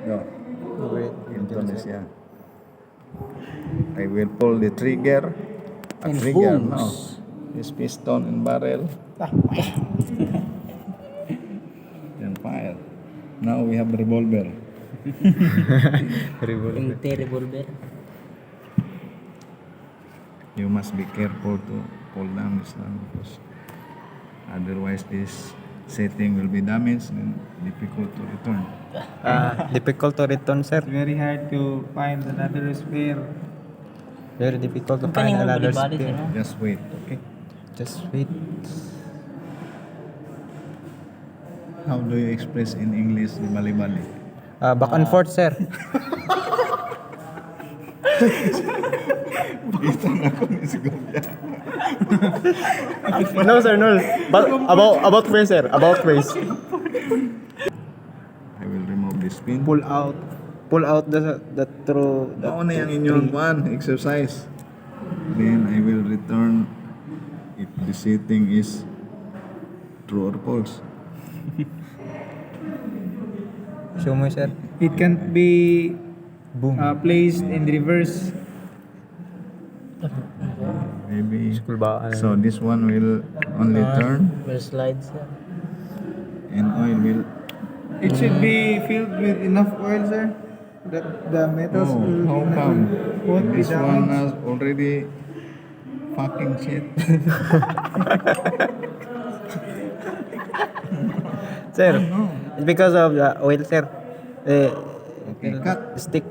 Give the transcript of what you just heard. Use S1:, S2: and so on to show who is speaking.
S1: No,
S2: Okay.
S1: Indonesia. I will pull the trigger. A
S3: And
S1: trigger,
S3: booms.
S1: no. This piston and barrel. And fire. Now we have revolver.
S2: Revolver.
S3: Revolver.
S1: You must be careful to pull down this one because otherwise this setting will be damaged and difficult to return.
S2: Difficult to return, sir.
S4: It's very hard to find another spare.
S2: Very difficult to
S3: Ang
S2: find
S3: kaning mo
S2: another
S3: bali-bali,
S2: spare.
S3: no?
S1: Just wait, okay?
S2: Just wait.
S1: How do you express in English the bali-bali?
S2: Back and forth, sir. No, sir, no. But about face, sir. About face.
S1: I will remove this pin.
S2: Pull out the through.
S1: Mao na yung inyong one exercise. Then I will return if the setting is true or false.
S2: Show mo, sir.
S4: It can't be
S2: Boom.
S4: placed in reverse.
S1: Maybe.
S2: School ba?
S1: So this one will only turn
S3: Will slide, sir.
S1: and oil will.
S4: It should be filled with enough oil, sir. That the metals
S1: Oh,
S4: will
S1: how come?
S4: won't be
S1: This one
S4: damaged.
S1: has already fucking shit.
S2: Sir, it's because of the oil, sir.
S1: Okay, cut.
S2: Stick.